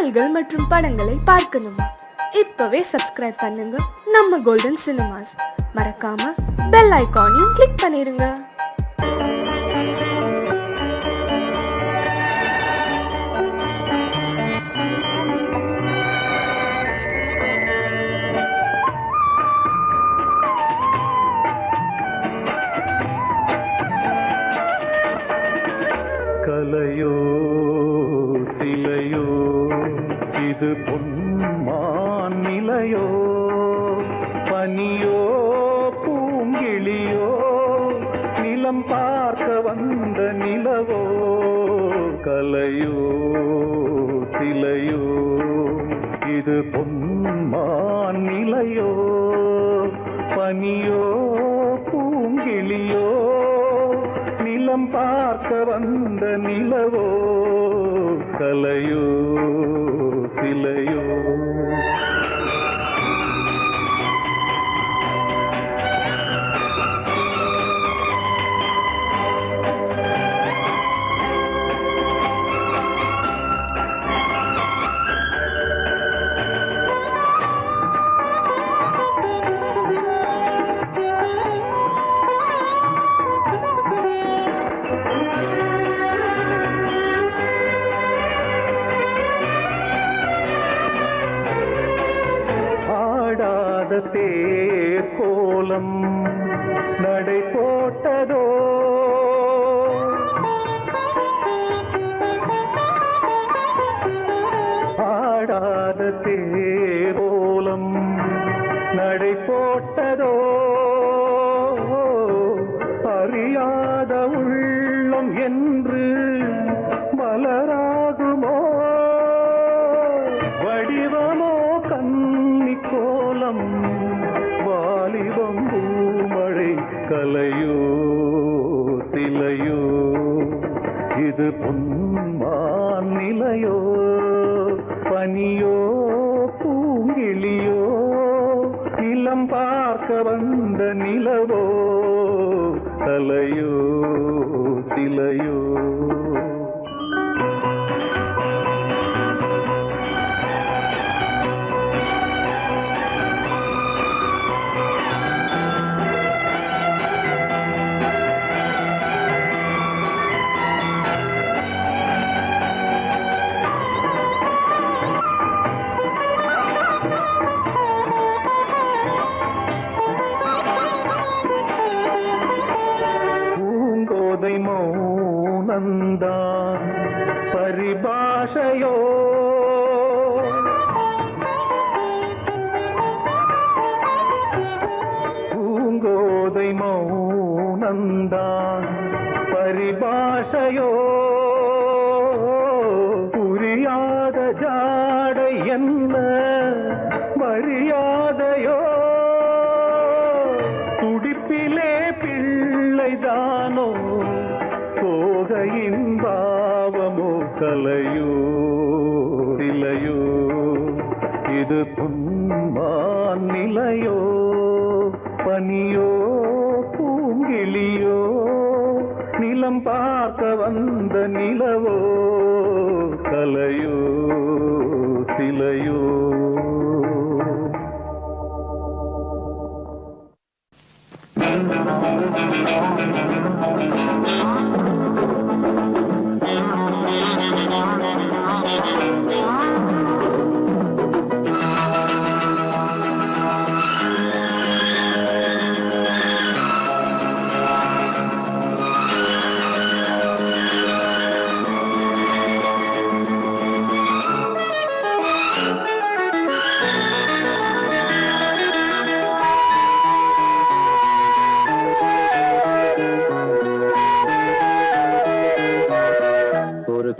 பாடல்கள் மற்றும் படங்களை பார்க்கணுமா? இப்பவே சப்ஸ்கிரைப் பண்ணுங்க நம்ம கோல்டன் சினிமாஸ். மறக்காம பெல் ஐகானையும் கிளிக் பண்ணிருங்க. கலையோ சிலையோ இது பொன்மான் நிலையோ, பனியோ பூங்கிளியோ நிலம் பார்க்க வந்த நிலவோ. கலையோ சிலையோ இது பொன்மான் நிலையோ, பனியோ பூங்கிளியோ நிலம் பார்க்க வந்த நிலவோ. கலையோ சிலையோ தேர் கோலம் நடை போட்டதோ, ஆடாத தேர் கோலம் நடை போட்டதோ, அறியாத உள்ளம் என்று மலராகுமோ, வடிவமோ கன்னி கோலம் வாலிபம் பூமழை. கலையோ சிலையோ இது பொன்மான் நிலையோ, பனியோ பூங்கிளியோ நிலம் பார்க்க வந்த நிலவோ. கலையோ சிலையோ மௌனந்தான் பரிபாஷையோ, பூங்கோதை மௌனந்தான் பரிபாஷையோ, புரியாத ஜாடை என்ன மரியாதையோ, துடிப்பிலே பிள்ளைதானோ போகையின் பாவமோ. கலையோ சிலையோ இது பொன்மான் நிலையோ, பனியோ பூங்கிளியோ நிலம் பார்க்க வந்த நிலவோ. கலையோ சிலையோ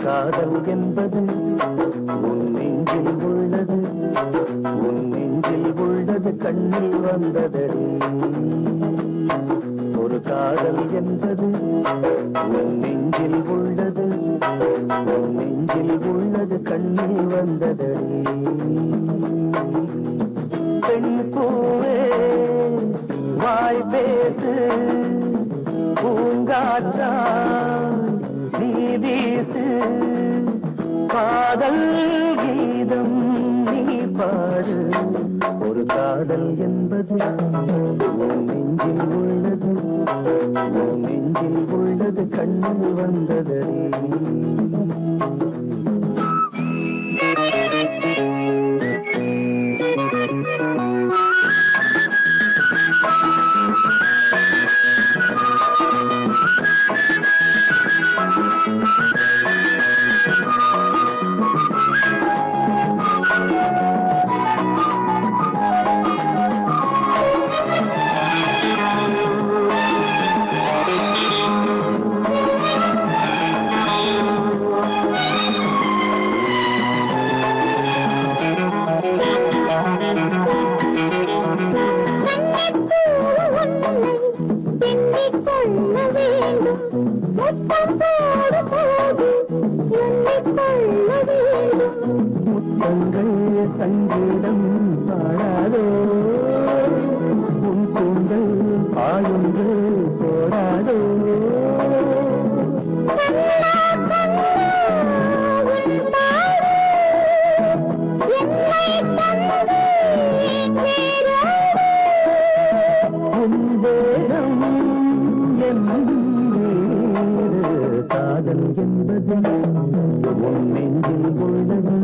காதல் என்பது உன் நெஞ்சில் உள்ளது, உன் நெஞ்சில் உள்ளது கண்ணில் வந்ததடி. ஒரு காதல் என்பது உன் நெஞ்சில் உள்ளது, உன் நெஞ்சில் உள்ளது கண்ணில் வந்ததடி. பெண் பூவே வாய் பேசு, பூங்காற்றா நீ வீசு, காதல் காதல் என்பது உன் நெஞ்சில் உள்ளது, உன் நெஞ்சில் உள்ளது, கண்ணில் வந்தது. முத்தங்கள் சங்கீதம் பாடாதோ, உன் கூந்தல் பாடுந்து போடாதோ. உன் தேகம் என் காதல் என்பது உன் நெஞ்சில் உள்ளது,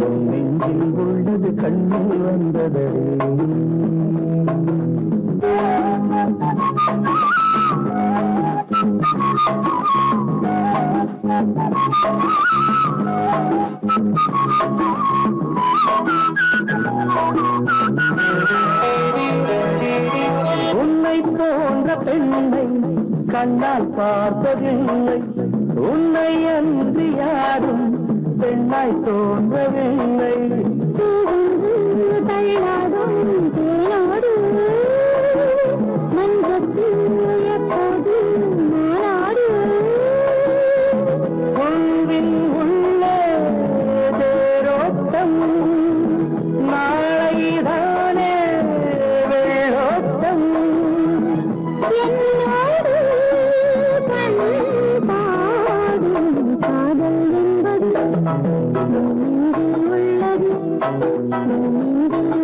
உன் நெஞ்சில் உள்ளது, கண்ணில் வந்தது. உன்னை போன்ற பெண்ணை கண்ணால் பார்த்ததில்லை, உன்னை அன்று யாரும் பெண்ணாய் தோன்றவில்லை. உள்வின் உள்ளே தேரோட்டம், நாளைதானே வெள்ளோட்டம்.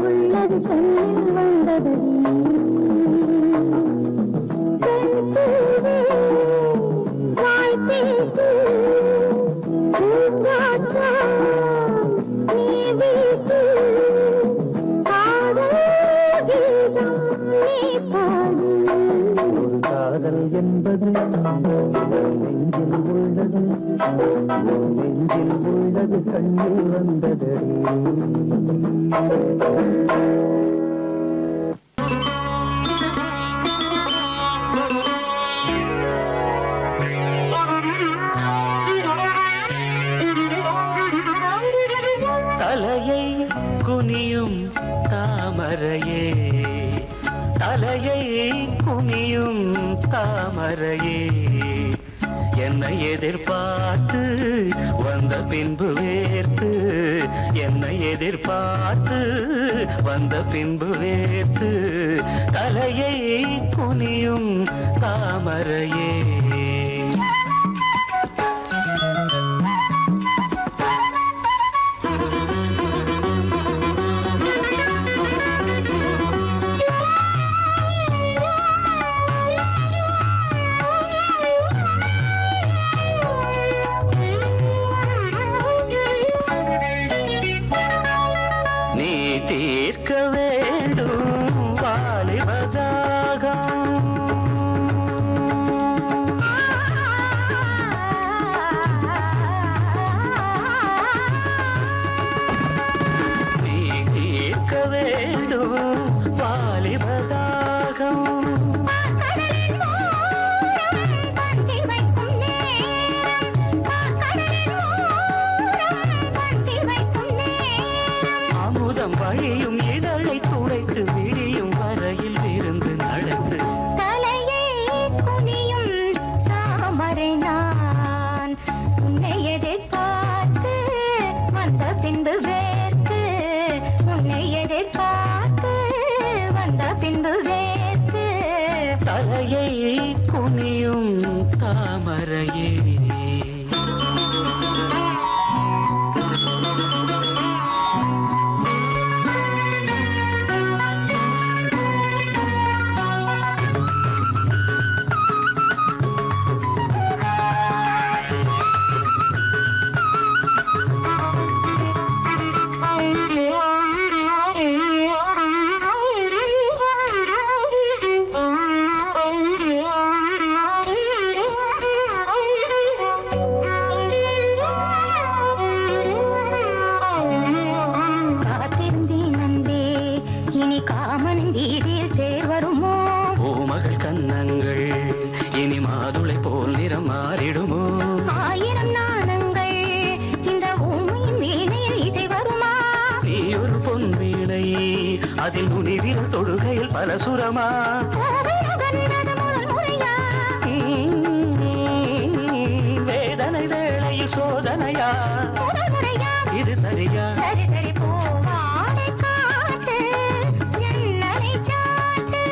உள்ளது கண்ணில் வந்தது. வாய் பேசு பூங்காற்றா, நீ வீசு காதல் கீதம் நீ பாடு. காதல் என்பது உன் நெஞ்சில் உள்ளது, உன் நெஞ்சில் உள்ளது, கண்ணில் வந்தது. தலையை குனியும் தாமரையே, தலையை குனியும் தாமரையே, என்னை எதிர்பார்த்து வந்த பின்பு வேர்த்து, என்னை எதிர்பார்த்து வந்த பின்பு வேர்த்து, தலையை குனியும் தாமரையே. நீ தீர்க்க வேண்டும் வாலிபதாகம், நீ தீர்க்க வேண்டும் வாலிபதாகம். அமுதம் வழியும் இதழை துடைத்து விடியும் வரையில் இருந்து நடத்து. தலையை குனியும் தாமரை நான், உன்னை எதிர்பார்த்து வந்த பின்பு வேர்த்து, உன்னை எதிர்பார்த்து வந்த பின்பு வேர்த்து. தலையை குனியும் தாமரையே. அதில் நுனிவில் தொடுகையில் பல சுரமா வேதனை வேளையில் சோதனையா இது சரியா சரி சரி பூவாடை காற்று ஜன்னலை சாத்து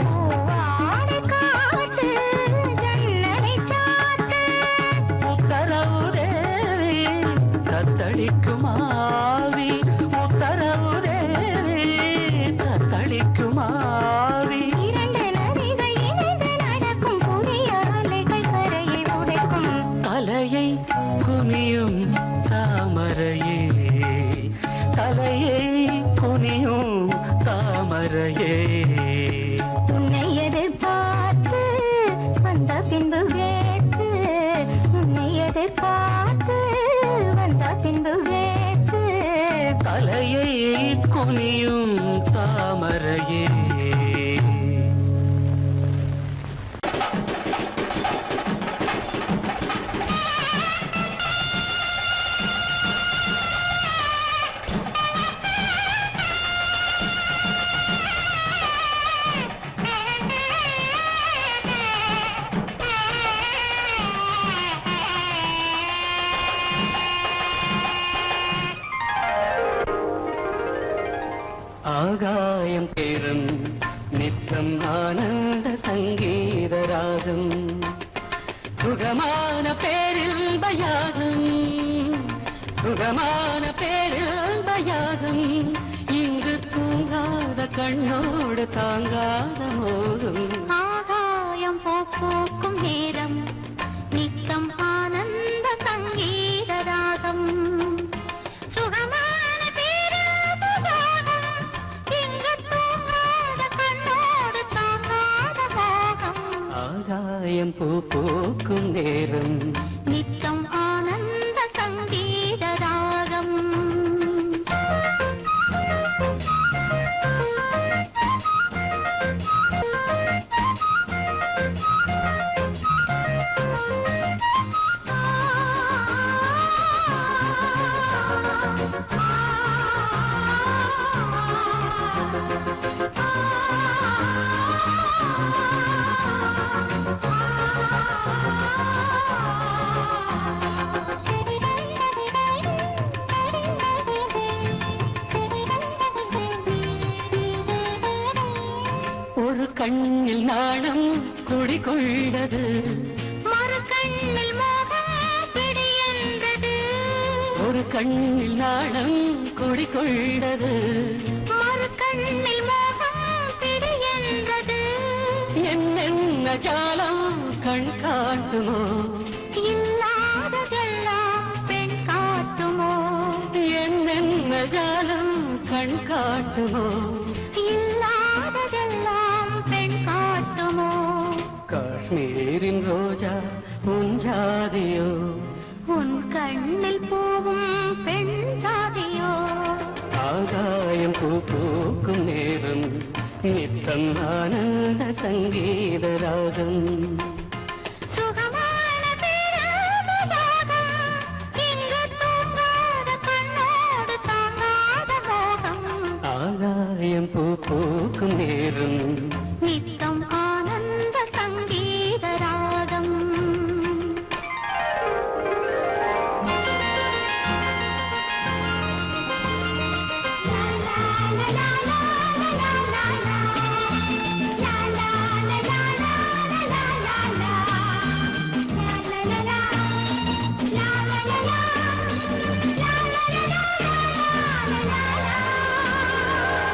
பூவாடை காற்று ஜன்னலை சாத்து உத்தரவு தேவி தத்தளிக்கும் ஆவி உத்தரவு தேவி தத்தளிக்கும் ஆவி இரண்டு நதிகள் இணைந்து நடக்கும் புதிய அலைகள் கரையை உடைக்கும் தலையை குனியும் தாமரையே தலையை குனியும் தாமரையே உன்னை எதிர்பார்த்து வந்த பின்பு வேத்து உன்னை எதிர்பார்த்து வந்த பின்பு வேத்து தலையை குனியும் தாமரையே ஆகாயம் பேரும் நித்தம் ஆனந்த சங்கீத ராகம் சுகமான பேரில் பயாகம் சுகமான பேரில் பயாகம் இங்கு தூங்காத கண்ணோடு தாங்காத மோகம் ஆகாயம் பூக்கும் நேரம் நித்தம் ஆனந்த சங்கீத ராகம் சுகமான பேராபசாரம் இங்கு தூங்காத கண்ணோடு தாங்காத மோகம் ஆகாயம் பூக்கும் நேரம் நித்தம் ஆனந்த சங்கீத ராகம் ஒரு கண்ணில் நாணம் குடிகொண்டது மறு கண்ணில் மோகம் பிடியென்றது ஒரு கண்ணில் நாணம் குடிகொண்டது மறு கண்ணில் மோகம் பிடியென்றது என்னென்ன ஜாலம் கண் காட்டுமோ இல்லாததெல்லாம் பெண் காட்டுமோ என்னென்ன ஜாலம் கண் காட்டுமோ இல்லாததெல்லாம் பெண் காட்டுமோ காஷ்மீரின் ரோஜா உன் ஜாதியோ உன் கண்ணில் பூவும் பெண் ஜாதியோ ஆகாயம் பூக்கும் நேரம் நித்தம் ஆனந்த சங்கீத ராகம் சுகமான பேராபசாரம் இங்கு தூங்காத கண்ணோடு தாங்காத மோகம் ஆகாயம் பூக்கும் நேரம் நித்தம் ஆனந்த சங்கீத ராகம்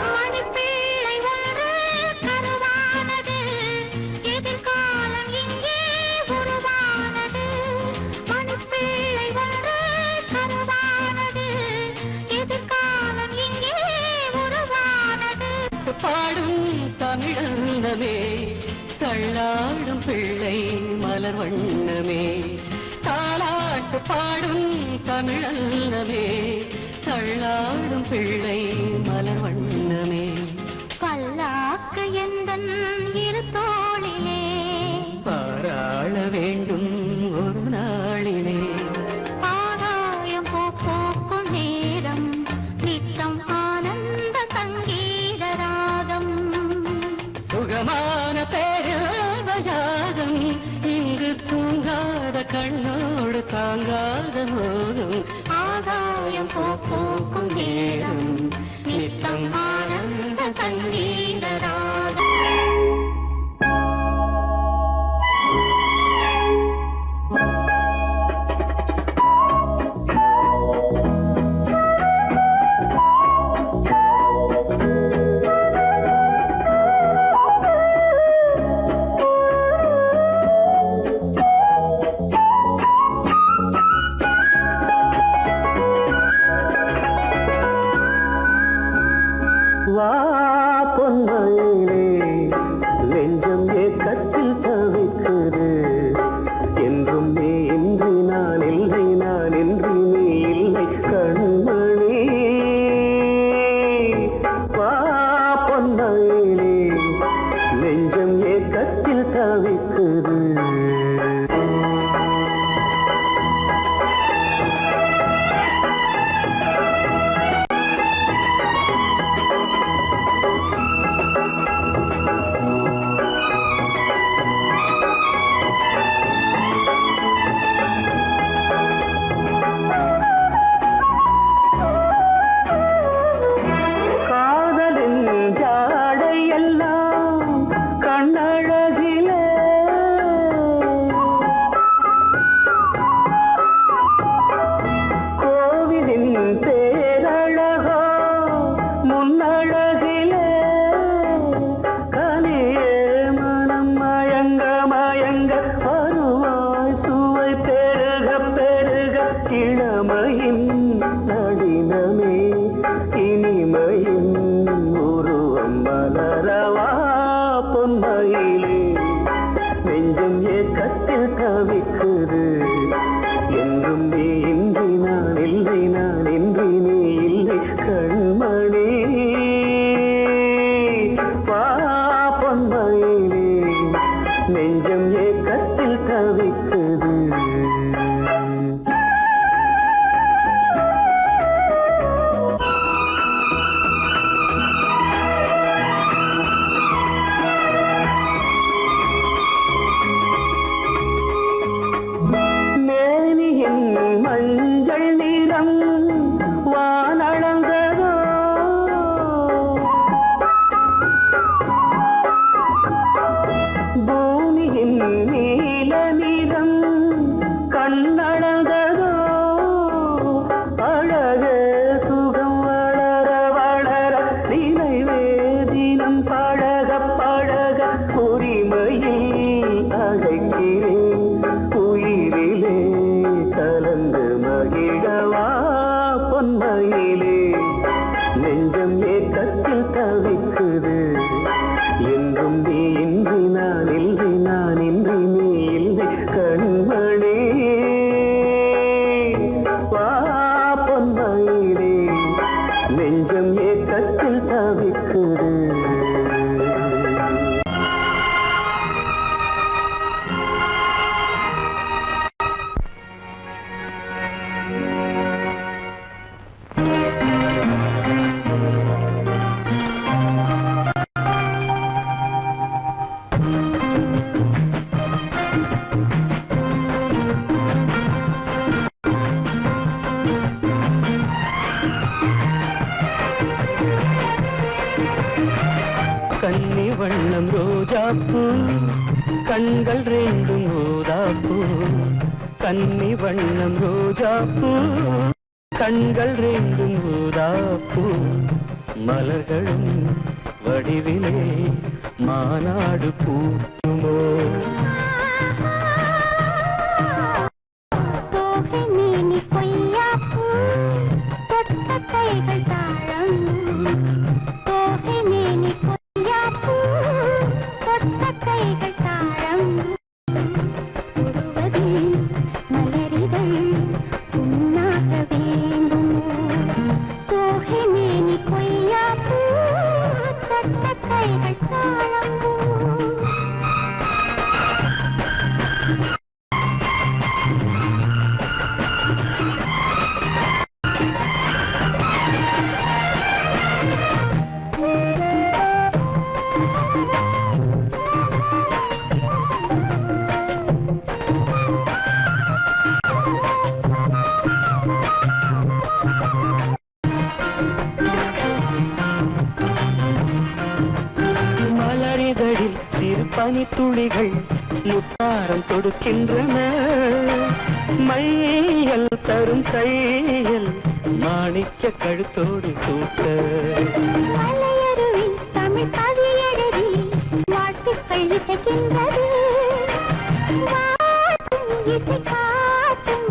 மணிப்பேழை ஒன்று கருவானது எதிர்காலம் இங்கே உருவானது மணிப்பேழை ஒன்று கருவானது எதிர்காலம் இங்கே உருவானது பாடும் தமிழந்தமே தள்ளாடும் பிள்ளை மலர் வண்ணமே தாலாட்டு பாடும் தமிழந்தமே தள்ளாடும் பிள்ளை மலர் வண்ணமே பல்லாக்கு எந்தன் இரு தோளிலே பாராள சுகமான பேராதம் இங்கு தூங்காத கண்ணோடு தாங்காத போதும் ஆகாயம் போக்கும் நேரம் நித்தம் ஆனந்த சங்கீதராகம். வா பொன்மயிலே நெஞ்சம் ஏக்கத்தில் தவிக்குது என்றும் நீ இன்றி நான் இல்லை நான் இன்றி நீ இல்லை கண்மணி வா பொன்மயிலே நெஞ்சம் ஏக்கத்தில் தவிக்குது இளமையின் நடினமே இனிமையின் உருவம் மலரவா பொன்மயிலே நெஞ்சம் ஏக்கத்தில் தவிக்குது என்றும் நீ இன்றி நான் இல்லை நான் இன்றி நீ இல்லை கண்மணி வா பொன்மயிலே நெஞ்சம் ஏக்கத்தில் தவிக்குது. மஞ்சள் நிறம் வானளந்ததோ பூமியின் நீல நிறம் கண்ணளந்ததோ அழக சுகம் வளர வளர நினைவே தினம் பழக பழக உரிமையில் அழைக்கிறேன் உயிரிலே கலந்து மகிழவா பொன்மயிலே நெஞ்சம் ஏக்கத்தில் தவிக்குது என்றும் நீ இன்றி நான் இல்லை நான் இன்றி நீ இல்லை கண்மணி வா பொன்மயிலே நெஞ்சம் ஏக்கத்தில் தவிக்குது. கன்னி வண்ணம் ரோஜாப்பூ கண்கள் ரெண்டும் ஊதாப்பூ கன்னி வண்ணம் ரோஜாப்பூ கண்கள் ரெண்டும் ஊதாப்பூ மலர்களும் வடிவிலே மாநாடு பூமோ உதடில் சிறு பனி துளிகள் முத்தாரம் தொடுக்கின்றன மையல் தரும் கையல் மாணிக்க கழுத்தோடு சூட்ட மலையருவி தமிழ் கவி எழுதி வாழ்த்துக்கள் இசைக்கின்றது வாட்டும் இசை காட்டும்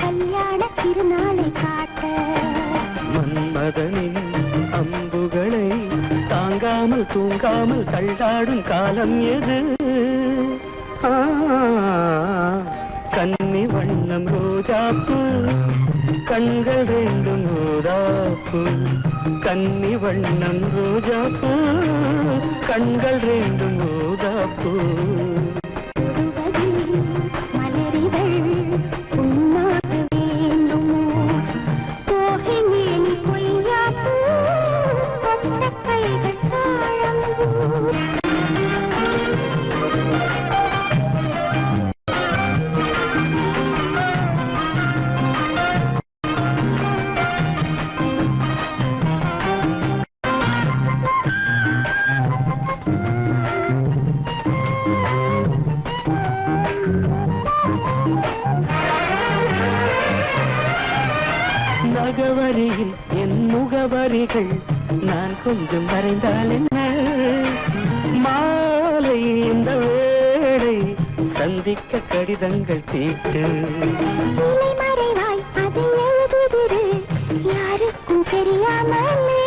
கல்யாண திருநாளை காட்ட மன்மதனின் அம்புகளை தாங்காமல் தூங்காமல் தள்ளாடும் காலம் எது கன்னி வண்ணம் ரோஜாப்பு கண்கள் ரெண்டும் ரோதாப்பு கன்னி வண்ணம் ரோஜாப்பு கண்கள் ரெண்டும் ரோதாப்பு மலரிகள் உண்ணாக வேண்டுமோ போகை மேனி கொய்யாப்பூ கொண்ட கைகள் தாழம்பூ நகவரியில் என் முகவரிகள் நான் கொஞ்சம் வரைந்தால் என்ன மாலை இந்த வேளை சந்திக்க கடிதங்கள் தீட்டு மறைவாய் அதை எழுதுதிரு யாருக்கும் தெரியாமலே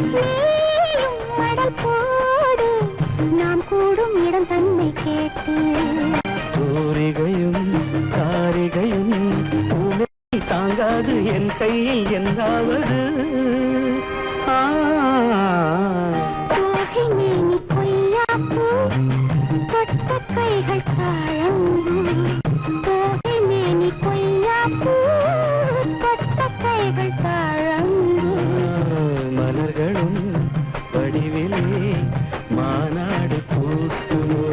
நீயும் மடல் போடு நாம் கூடும் இடம் தன்னை கேட்டு தூரிகையும் காரிகையும் பூமை தாங்காது என் கையை என்னாவது போகை மேனி கொய்யாப்பூ தொட்ட கைகள் தாழம்பூ போகை மேனி கொய்யாப்பூ தொட்ட கைகள் தாழம்பூ மலர்களும் வடிவிலே மாநாடு பூசுமோ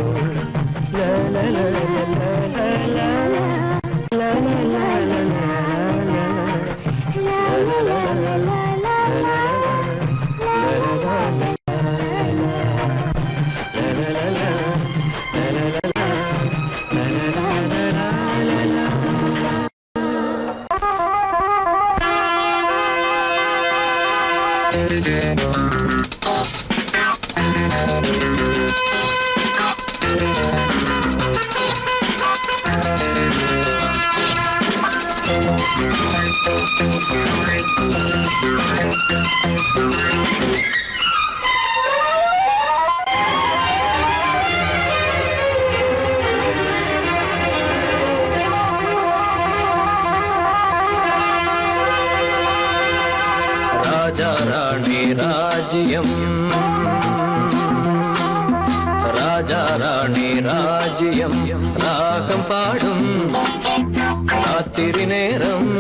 ராஜா ராணி ராஜ்யம் ராஜா ராணி ராஜ்யம் ராகம் பாடும் ராத்திரி நேரம்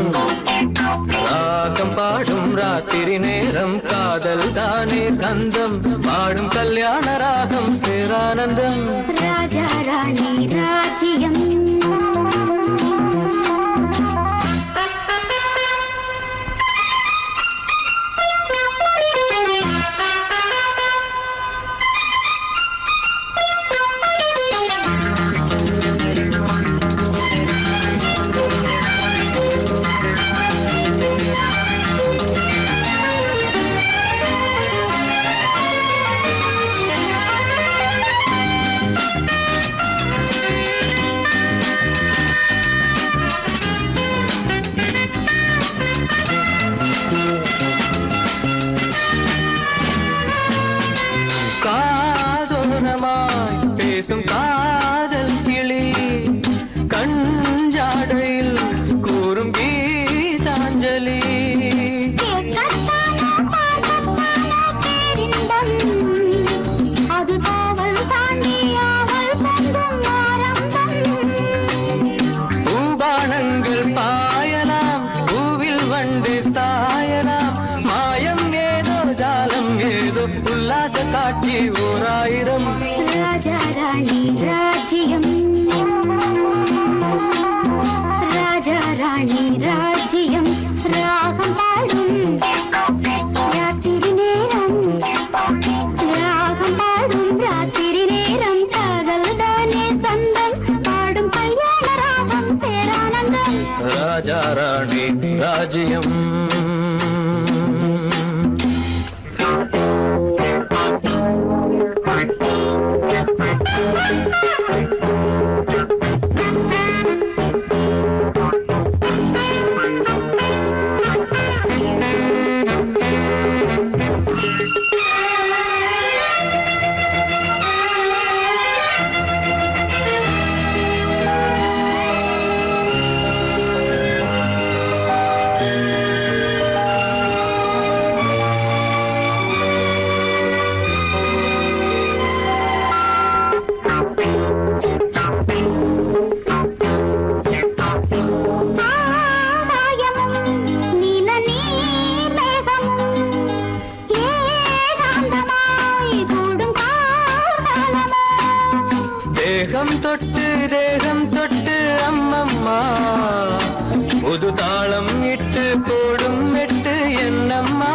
ராகம் பாடும் ராத்திரி நேரம் காதல் தானே கந்தம் பாடும் கல்யாண ராகம் பேரானந்தம் ராஜா ராணி ராஜ்யம் பேசும் காதல் கிளி கஞ்சாடையில் கூறும் கீதாஞ்சலி அது காவல் தாண்டி அவள் பொங்கும் ஆரம்பம் பூபானங்கள் பாயலாம் பூவில் வண்டு சாயலாம் மாயம் ஏதோ ஜாலம் ஏதோ உல்லாச காட்சி ஓராயிரம் ராஜ்யம் தேகம் தொட்டு அம்மம்மா புது தாளம் இட்டு போடும் மெட்டு என்னம்மா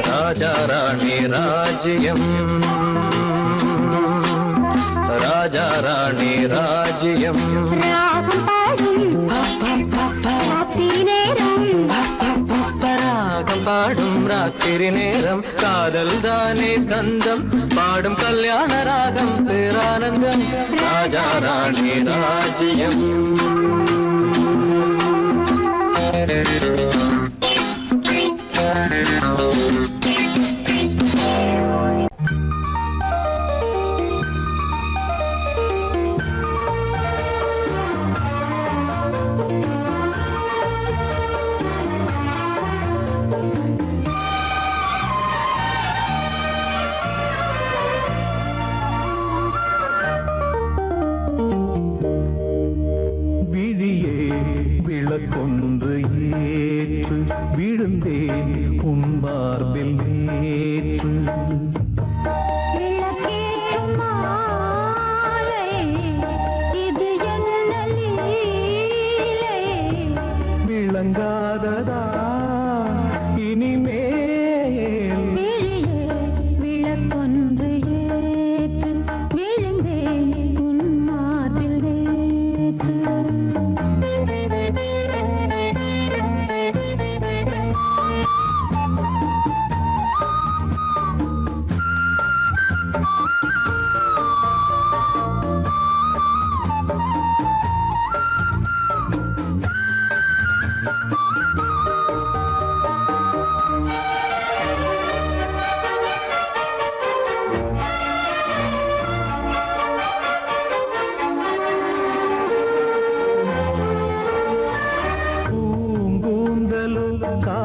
ராஜா ராணி ராஜ்யம் ராஜா ராணி ராஜ்யம் ராகம் பாடும் ராத்திரி நேரம் காதல் தானே கந்தம் பாடும் கல்யாண ராகம் பேரானந்தம் ராஜா ராணி ராஜ்யம் விளக்கொன்று ஏற்று விழுந்தேன் உன் மார்பில் நேற்று விளங்காததா இனிமேல் விளக்கொன்று ஏற்று விழுந்தேன் உன் மார்பில் நேற்று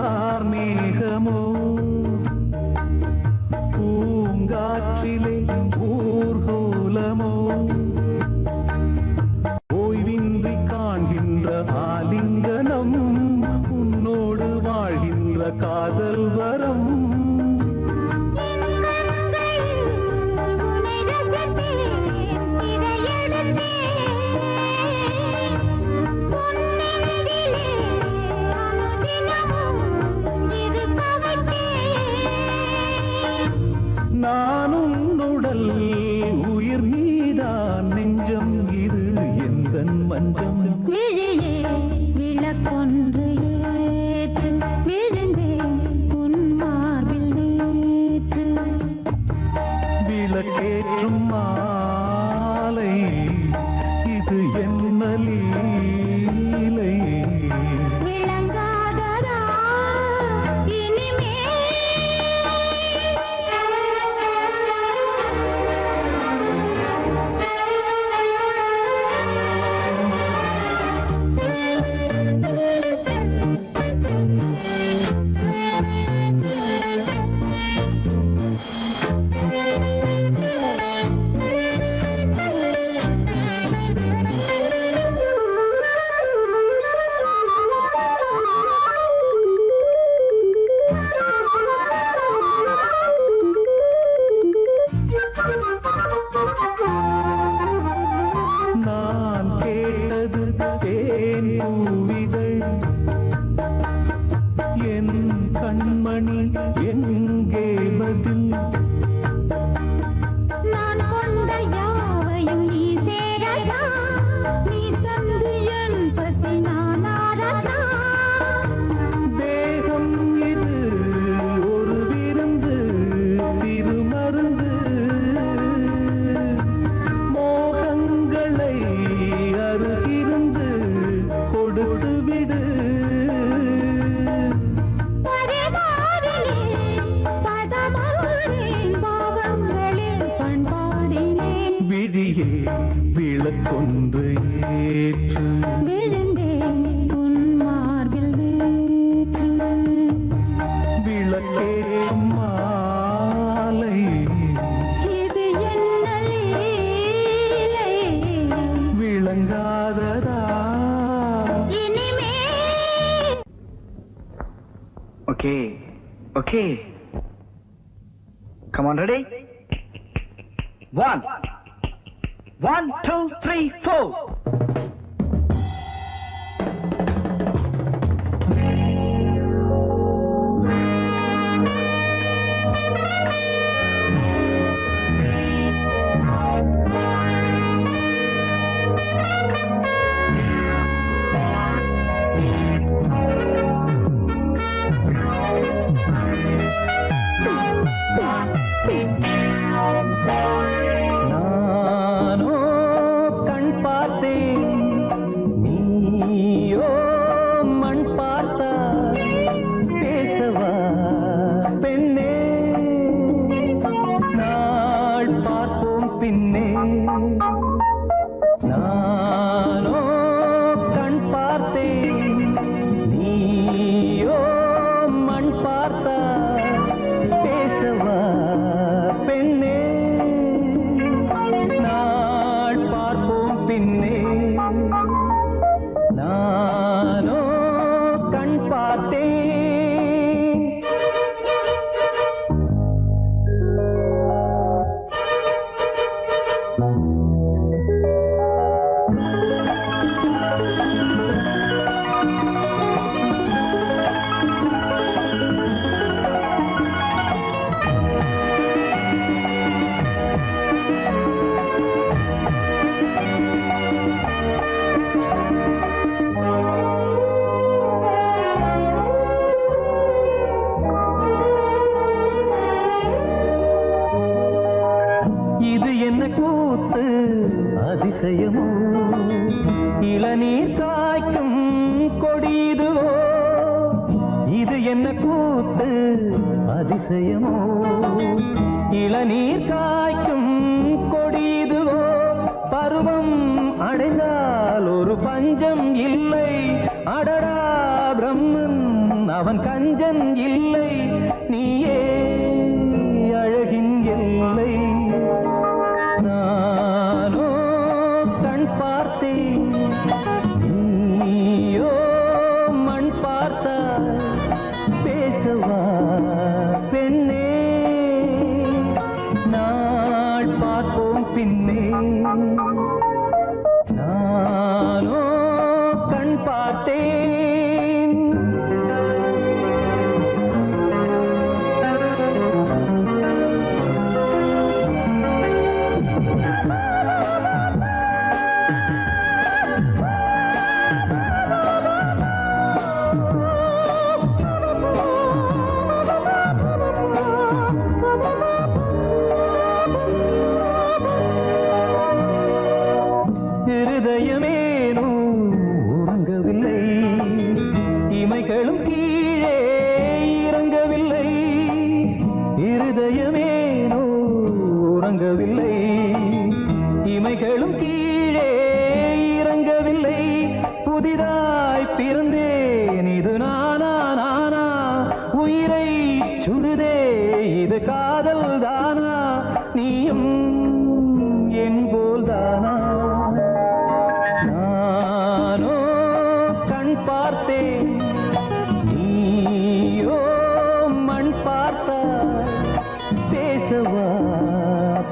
கார்மேகமோ பூங்காற்றிலே ஊர்கோலமோ ஓய்வின்றி காண்கின்ற ஆலிங்கனம் உன்னோடு வாழ்கின்ற காதல் வரம் நானும் உடல் உயிர் நீதான் நெஞ்சம் இது எந்தன் மஞ்சம் விளக்கொன்று ஏற்று விழுந்தேன் உன் மார்பில் நேற்று விளக்கேற்றும் மாலை இது என்ன லீலை விளங்காததா நான் கேட்டது தேன் பூவிகள் என் கண்மணி எங்கே தீராததா இனிமே Okay, okay. Come on, ready? 1, 2, 3, 4. நானோ கண் பார்த்தேன், நீயோ மண் பார்த்தா, பேசவா பெண்ணே, நாள் பார்ப்போம் பின்னே. நானோ கண் பார்த்தேன், நீயோ மண் பார்த்தா, பேசவா பெண்ணே, நாள் பார்ப்போம் பின்னே. நானோ கண் பார்த்தேன். இது என்ன கூத்து அதிசயமோ, இளநீர் காய்க்கும் கொடிதுவோ. இது என்ன கூத்து அதிசயமோ, இளநீர் காய்க்கும் கொடிதுவோ. பருவம் அடைந்தால் ஒரு பஞ்சம் இல்லை, அடடா பிரம்மன் அவன் கஞ்சன் இல்லை, நீயே அழகின் எல்லை. நானோ கண் பார்த்தேன், நீயோ மண் பார்த்தா, பேசவா பெண்ணே, நாள் பார்ப்போம் பின்னே. நானோ கண் பார்த்தேன். இருதயமேனோ உறங்கவில்லை, இமைகளும் கீழே இறங்கவில்லை. இருதயமேனோ உறங்கவில்லை, இமைகளும் கீழே இறங்கவில்லை. புதிதாய் பிறந்தேன், இது நானா நானா, உயிரை சுடுதே இது காதல் தானா, நீயும் என் போல் தானா. நானோ கண் பார்த்தேன், நீயோ மண் பார்த்தா, பேசவா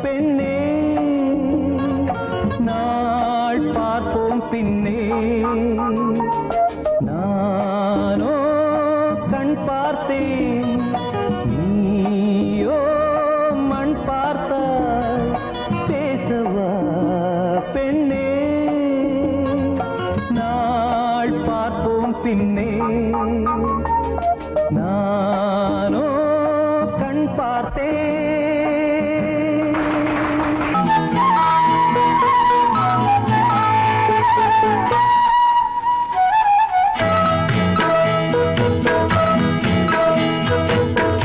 பெண்ணே, நாள் பார்ப்போம் பின்னே. நானோ கண் பார்த்தேன், நீயோ மண் பார்த்தா, பேசவா பெண்ணே, நாள் பார்ப்போம் பின்னே. நானோ கண் பார்த்தேன்.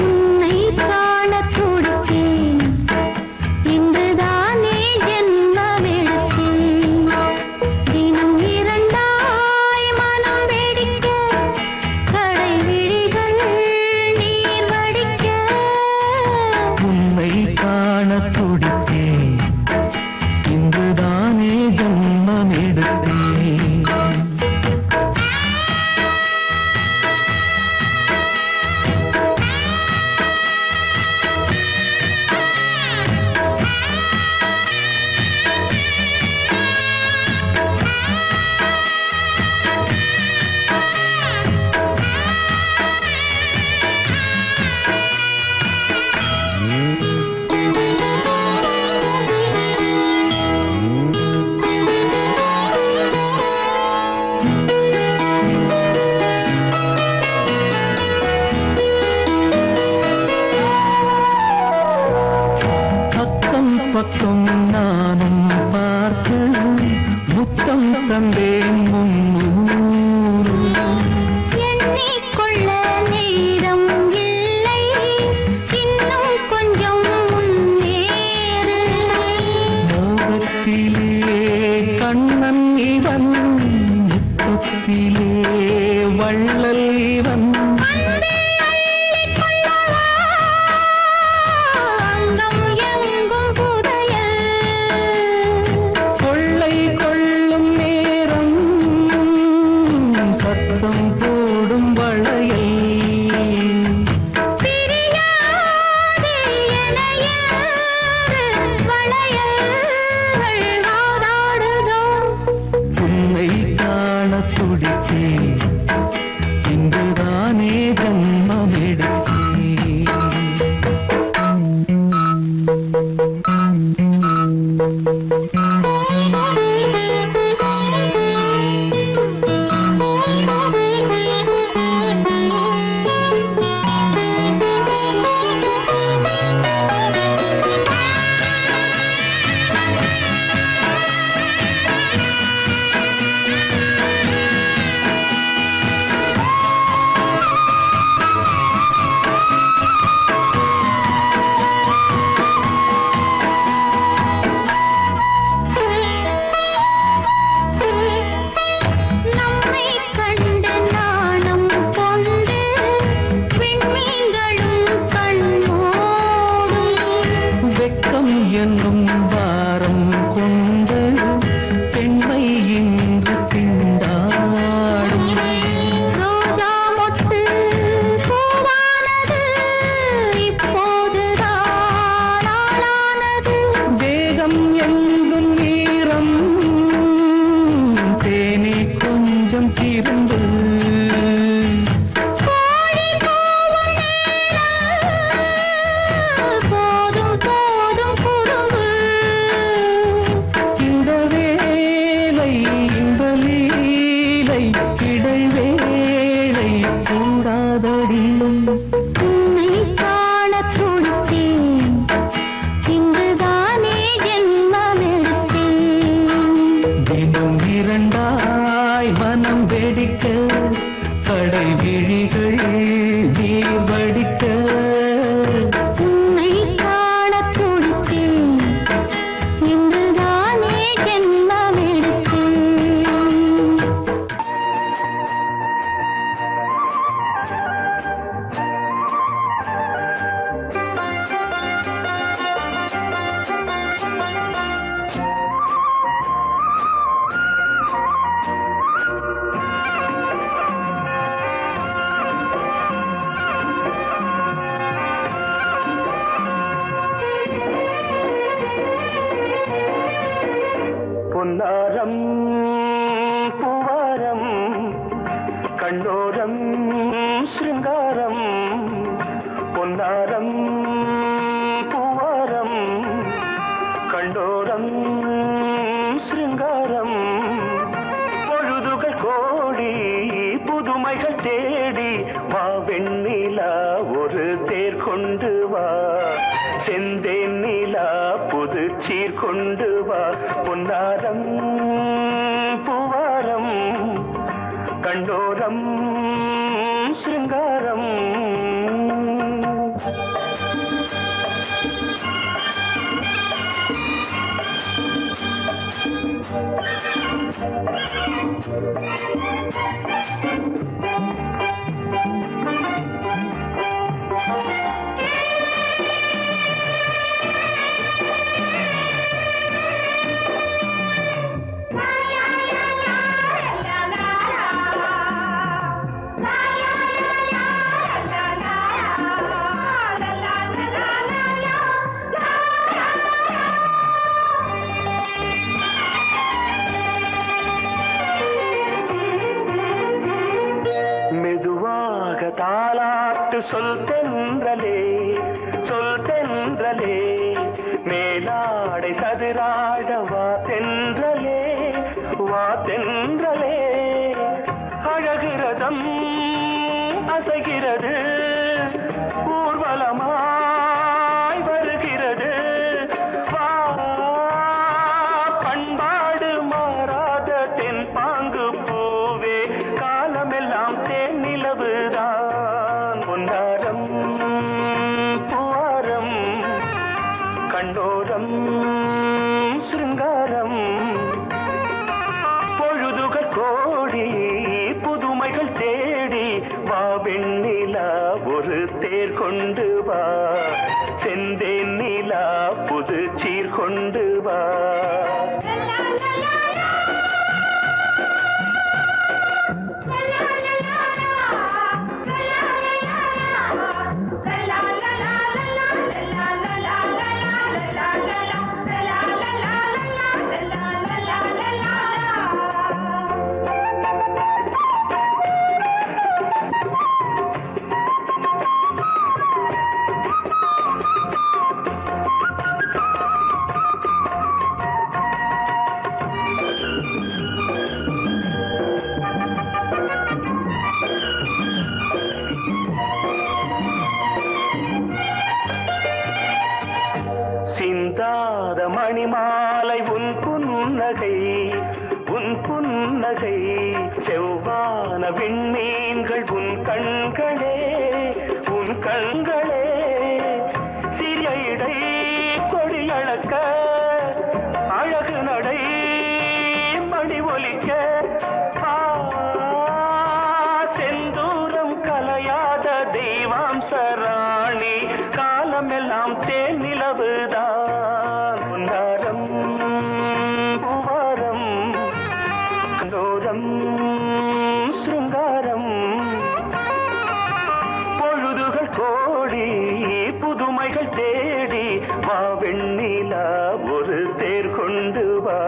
உன்னை காணத் துடித்தேன், இன்றுதானே ஜென்மமெடுத்தேன். தினம் இரண்டாய் மனம் வெடிக்க, கடை விழிகள் நீர் வடிக்க. உன்னூறு எண்ணிக்கொள்ள நேரம் இல்லை இன்னும் கொஞ்சம் முன்னேறு மோகத்திலே கண்ணன் இவன் முத்தத்திலே வள்ளல் இவன் அங்கம் எங்கும் புதையல் கொள்ளை கொள்ளும் நேரம் சத்தம் போடும் வளையல் பிரியாதே என யாரு வளையல்கள் வாதாடுதோ உன்னை காண துடித்தேன் இன்றுதானே ஜன்மம் எடுத்தேன் நம்மை கண்டு நாணம் கொண்டு விண்மீன்களும் கண்ணோடும் வெட்கம் என்னும் வாரம் கொண்டு பெண்மை இன்று திண்டாடும் ரோஜா மொட்டு பூவானது இப்போதுதான் ஆளானது வேகம் எங்கும் நீரம் தேனி கொஞ்சம் திருந்து கோழி கூவும் நேரம் போதும் போதும் குறும்பு இந்த வேலை இந்த லீலை இடைவேளை கூடாதடியும் உன்னை காண துடித்தேன் இங்குதானே ஜென்மம் எடுத்தேன் தினம் இரண்டாய் மனம் வெடிக்க கடை விழிகள் நீர் வடிக்க உன்னை காண துடித்தேன் இங்குதானே ஜென்மம் எடுத்தேன் பொன்னாரம் பூவாரம் கண்டோரம் சிருங்காரம் பொன்னாரம் பூவாரம் கண்டோரம் சிருங்காரம் பொழுதுகள் கோடி புதுமைகள் தேடி வா வெண்ணிலா ஒரு தேர் கொண்டு வா செந்தேன் நிலா புது சீர் கொண்டு வா பொன்னாரம் பூவாரம் கண்டோரம் சிருங்காரம் மெதுவாக தாலாட்டு சொல் தென்றலே மேலாடை சதுராட வா தென்றலே அழகிறதம் அசைகிறது ஊர்வலமாய் வருகிறது வா பண்பாடு மாறாத தென் பாங்கு பூ புதுமைகள் தேடி வா வெண்ணிலா ஒரு தேர் கொண்டு வா செந்தேன் நிலா புது சீர் கொண்டு வா சிந்தாத மணிமாலை உன் புன்னகை செவ்வான விண்மீன்கள் உன் கண்களே சிறிய இடை கொடியளக்க அழகு நடை மணி ஒலிக்க செந்தூரம் கலையாத தெய்வாம்சராணி காலமெல்லாம் தேன் நிலவுதான் உன்னாரம் பூவாரம் கண்டோரம் சிருங்காரம் பொழுதுகள் கோடி புதுமைகள் தேடி வா வெண்ணிலா ஒரு தேர் கொண்டு வா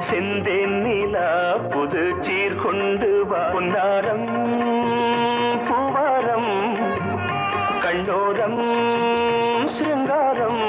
செந்தேன் நிலா புது சீர் கொண்டு வா பொன்னாரம் பூவாரம் கண்டோரம் சிருங்காரம்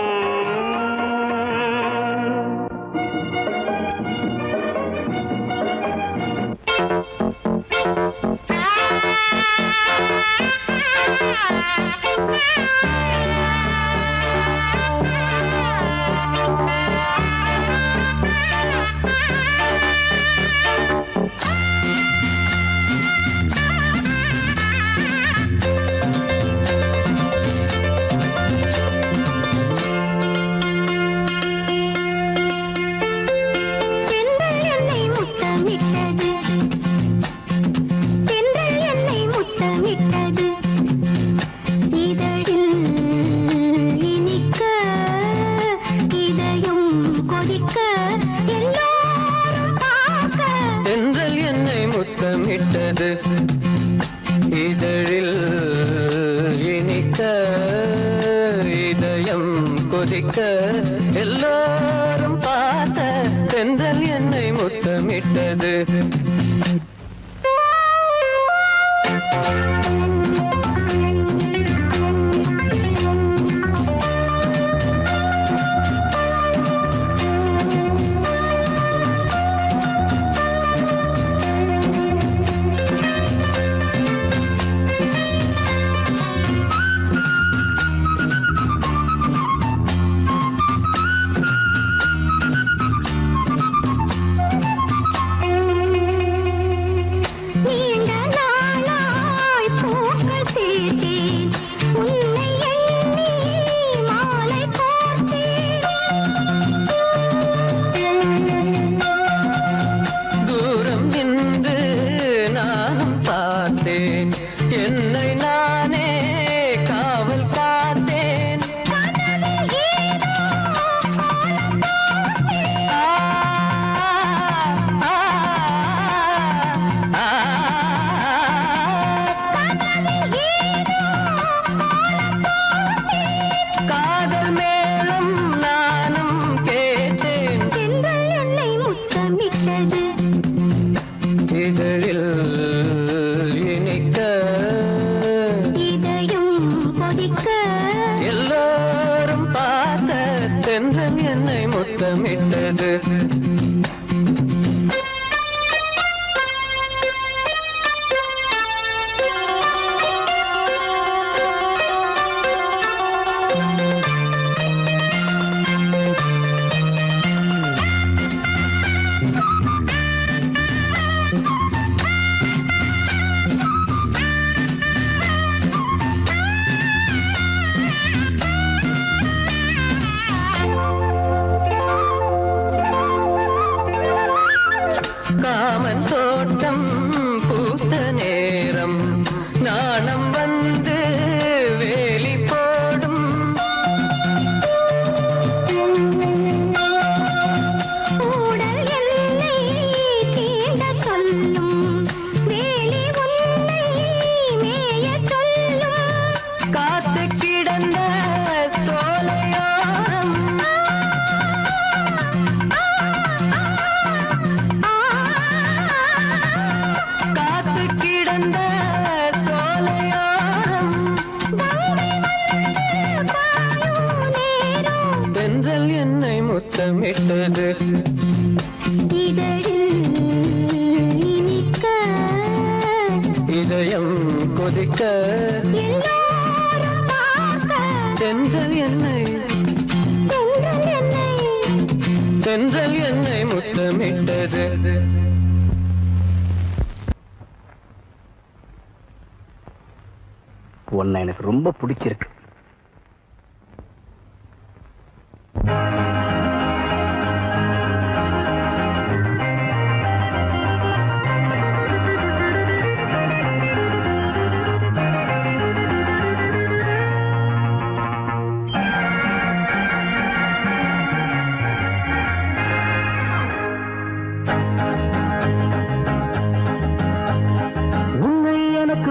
முத்தமிட்டது இதழில் இனிக்க இதயம் கொதிக்க எல்லாரும் பார்த்த தென்றல் என்னை முத்தமிட்டது என்னை நானே காவல் காத்தேன் காதல் மேலும் நானும் கேட்டேன் என்னை முத்தமிட்டது இதழில் எல்லாரும் பார்த்த தென்றல் என்னை முத்தமிட்டது காமன் தோட்டம் பூத்த முத்தமிட்டது இதழில் இனிக்க இதயம் கொதிக்க எல்லோரும் பார்க்க தென்றல் என்னை தென்றல் என்னை முத்தமிட்டது உன்னை எனக்கு ரொம்ப பிடிச்சிருக்கு.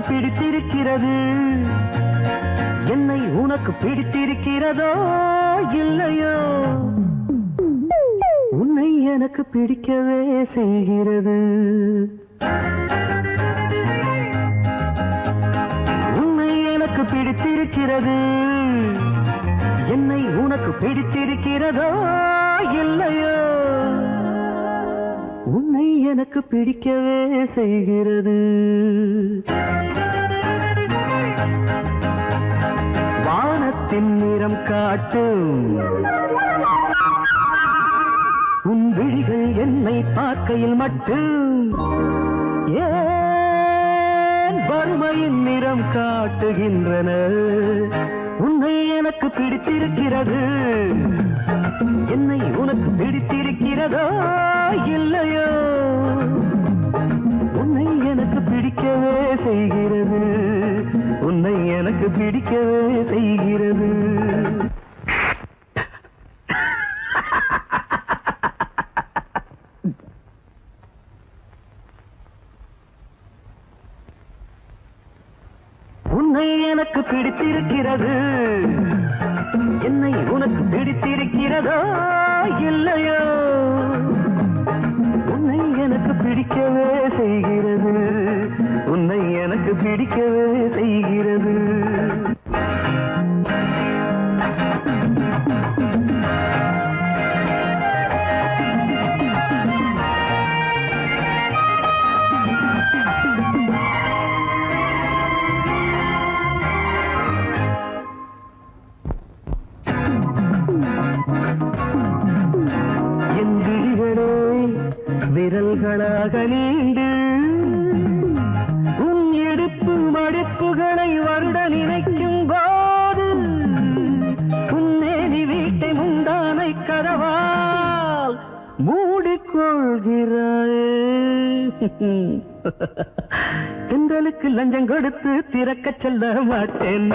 பிடித்திருக்கிறது என்னை உனக்கு பிடித்திருக்கிறதோ இல்லையோ உன்னை எனக்கு பிடிக்கவே செய்கிறது உன்னை எனக்கு பிடித்திருக்கிறது என்னை உனக்கு பிடித்திருக்கிறதோ இல்லையோ உன்னை எனக்கு பிடிக்கவே செய்கிறது வானத்தின் நிறம் காட்டும் உன் விழிகள் என்னை பார்க்கையில் மட்டும் ஏன் வறுமையின் நிறம் காட்டுகின்றன உன்னை எனக்கு பிடித்திருக்கிறது என்னை உனக்கு பிடித்திருக்கிறதோ இல்லையோ உன்னை எனக்கு பிடிக்கவே செய்கிறது உன்னை எனக்கு பிடிக்கவே செய்கிறது உன்னை எனக்கு பிடித்திருக்கிறது என்னை உனக்கு பிடித்திருக்கிறதோ இல்லையோ உன்னை எனக்கு பிடிக்கவே செய்கிறது உன்னை எனக்கு பிடிக்கவே செய்கிறது என் விழிகளே விரல்களாக நீண்டு உன் எடுப்பு மடிப்புகளை வருட நினைக்கும் போது உன்னேனி வீட்டை முந்தானை கதவால் மூடிக்கொள்கிறாய் தென்றலுக்கு லஞ்சம் கொடுத்து திறக்க சொல்ல மாட்டேன்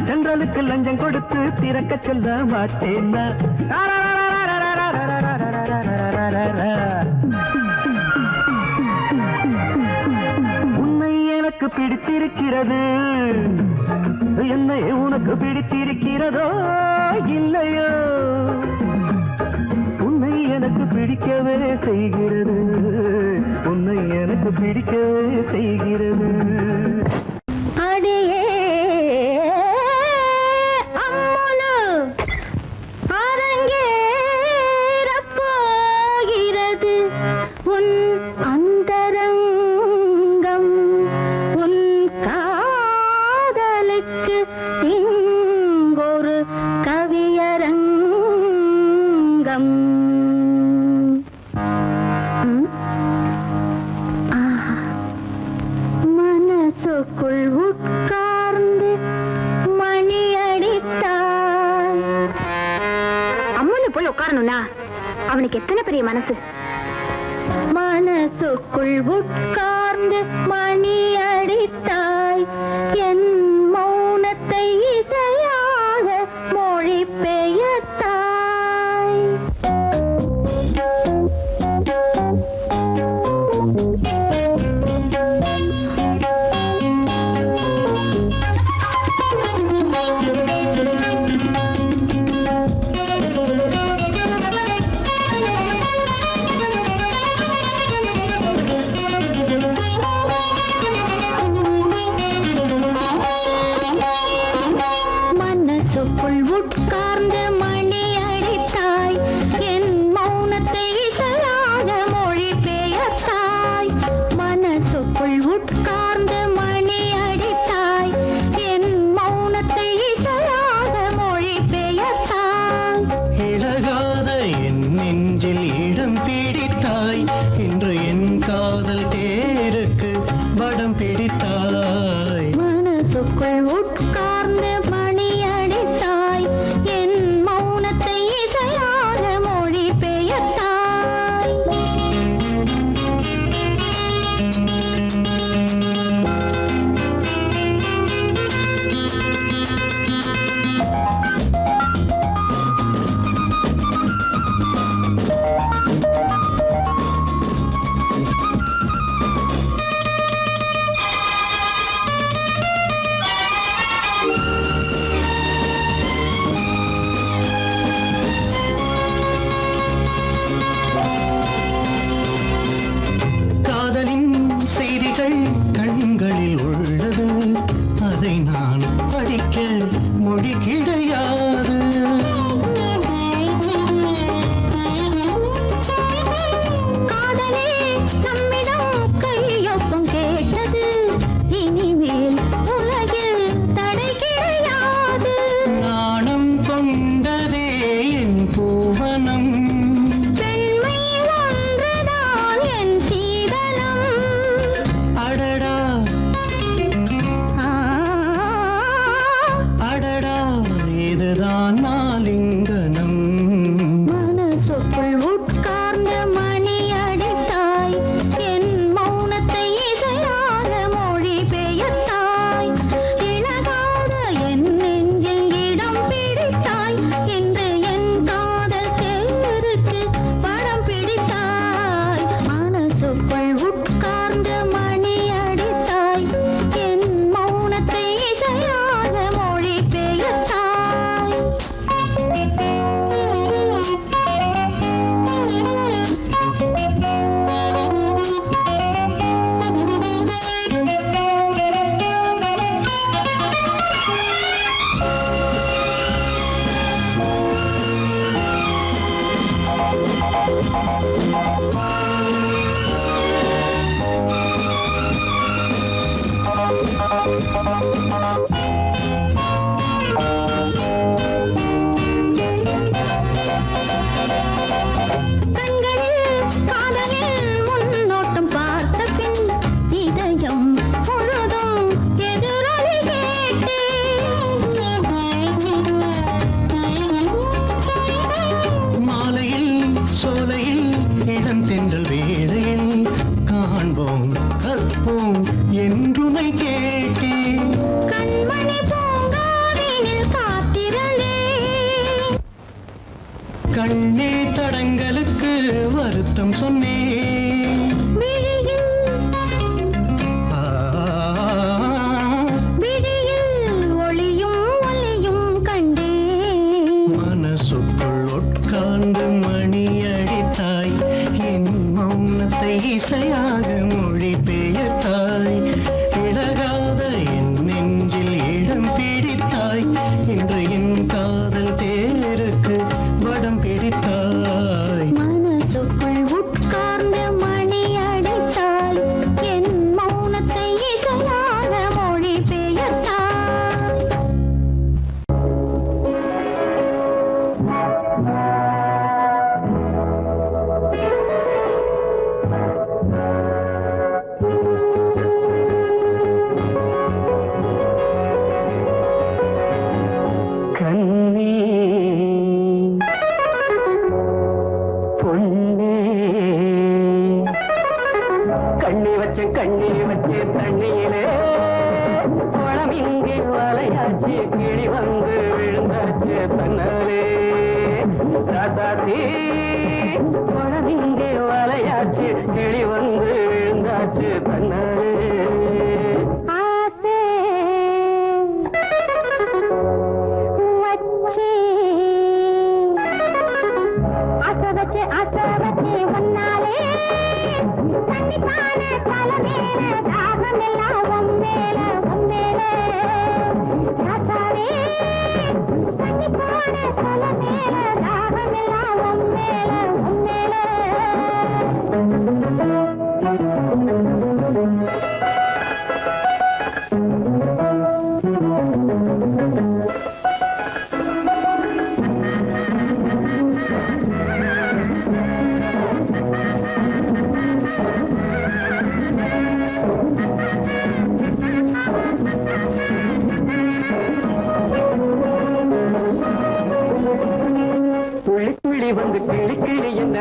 தென்றலுக்கு லஞ்சம் கொடுத்து திறக்க சொல்ல மாட்டேன் உன்னை எனக்கு பிடித்திருக்கிறது என்னை உனக்கு பிடித்திருக்கிறதோ இல்லையோ உன்னை எனக்கு பிடிக்கவே செய்கிறது உன்னை எனக்கு பிடிக்கவே செய்கிறது அடியே அம்மலு அரங்கேறப் போகிறது உன் அந்தரங்கம் உன் காதலுக்கு இங்கொரு கவியரங்கம் மனசுக்குள் உட்கார்ந்து மணி அடித்தாய். அம்முன்னு போய் உட்காரணும்னா அவனுக்கு எத்தனை பெரிய மனசு. மனசுக்குள் உட்கார்ந்து மணி அடித்தாய். என் மௌனத்தை இசையாக மொழி பெயர்த்தாய். நெஞ்சில் இடம் பிடித்தாய் இன்று என் காதல் தேருக்கு வடம் பிடித்தாய் மனசுக்குள் உட்கார்ந்து மணி அடித்தாய் என் மௌனத்தை இசையாக மொழி பெயர்த்தாய் செய்திகள் கண்களில் உள்ளது அதை நான் படிக்க மொழி கிடையாது காதலே நம்மிடம் கையொப்பம் கேட்டது இனிமேல் உலகில் தடை கிடையாது நாணம் கொண்டதே என் பூவனம் பெண்மை ஒன்றுதான் என் சீதனம் அடடா அடடா இதுதான் நாலிங்கனம் மனசுக்குள் உட்கார்ந்து மணி அடித்தாய் என் மௌனத்தை இசையாக மொழி பெயர்த்தாய் இழகாத என் நெஞ்சில் இடம் பிடித்தாய் இன்று என் காதல் தேருக்கு படம் பிடித்தாய் மனசுக்குள் உட்கார்ந்து மணி அடித்தாய் என் மௌனத்தை இசையாக மொழி பெயர்த்தாய் கண்களில் காதலில் முன்னோட்டம் பார்த்த பின் இதயம் பொழுதும் எதிரொலி மாலையில் சோலையில் இடம் தென்றல் வேளையில் காண்போம் கற்போம் என்றுனை கேட்டேன் கண்மணி பூங்காவினில் காத்திரளே கண்ணே தடங்களுக்கு வருத்தம் சொன்னேன் விழியில் விழியில் ஒளியும் ஒளியும் கண்டேன் மனசுக்குள் உட்கார்ந்து மணி அடித்தாய் என் மௌனத்தை இசையாக மொழி பெயர்த்தாய் இழகாத என் நெஞ்சில் இடம் பிடித்தாய் இன்று என் காதல் தேருக்கு வடம் பிடித்தாய் மனசுக்குள் உட்கார்ந்து மணி அடித்தாய் என் மௌனத்தை இசையாக மொழி பெயர்த்தாய் கண்ணே பொன்னே கண்ணி வச்சு தண்ணியிலே குளம் இங்கே வலையாச்சு கிளி வந்து விழுந்தாச்சு தன்னாலே ராசாத்தி குளம் இங்கே வலையாச்சு கிளி வந்து விழுந்தாச்சு தன்னாலே ஆசை வச்சு ஆசை வச்சு ஒன்னாலே தண்ணி பான தலை மேல தாகம் எல்லாம் உம்மேல ராசாவே தண்ணி பான தலை மேல தாகம் எல்லாம் உம்மேல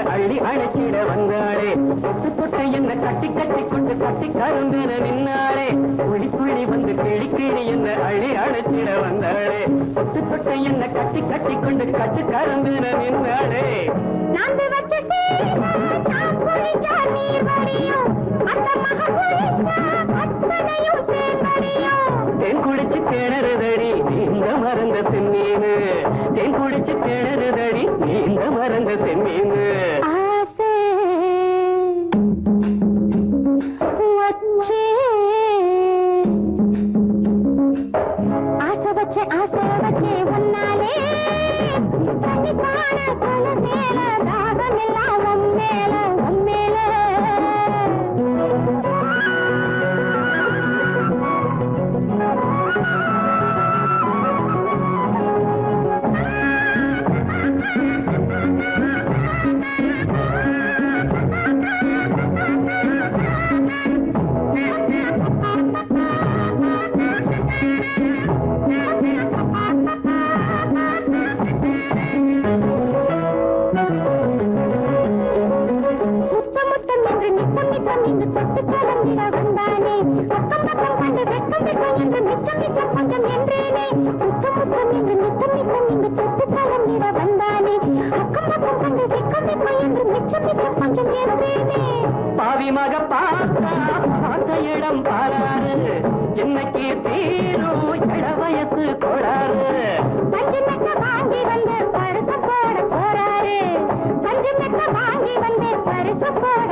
என்ன அள்ளி அழைச்சிட வந்தாளே தொட்டு தொட்டு என்ன கட்டி கட்டி கொண்டு கட்டி கரும்பென நின்னாளே புள்ளி புள்ளி வந்து கிளி கிளி என்ன அள்ளி அழைச்சிட வந்தாளே தொட்டு தொட்டு என்ன கட்டி கட்டி கொண்டு கட்டி கரும்பென நின்னாளே நாந்து வச்ச நான் குளிச்சா நீர் வடியும் அந்த மக குளிச்சா அத்தனையும் சேர்வடியும் தேன் குடிச்சு கிணறுதடி இந்த மறந்த செம்மீனு தேன் குடிச்சு கிணறுதடி இந்த மறந்த செம்மீனு ஆசை வச்சே ஆசை வச்சே ஒன்னாலே தண்ணி காண கொல மேல தாகம் எல்லாம் உம்மேல உம்மேல முத்தம் என்று நித்தம் நித்தம் இங்கு தொட்டு கலந்திட வந்தானே பக்கம் பக்கம் கண்டு வெட்கம் வெட்கம் என்று மிச்சம் மிச்சம் கொஞ்சம் என்றேனே முத்தம் என்று நித்தம் நித்தம் இங்கு தொட்டு கலந்திட வந்தானே பக்கம் பக்கம் கண்டு வெட்கம் வெட்கம் என்று மிச்சம் மிச்சம் கொஞ்சம் என்றேனே பாவி மக பார்த்த இடம் பாராறு என்னைக்கு தீரும் இள வயசு கோளாறு பஞ்சு மெத்த வாங்கி வந்து பருப்பு போட போறாரு பஞ்சு மெத்த வாங்கி வந்து பருப்பு போட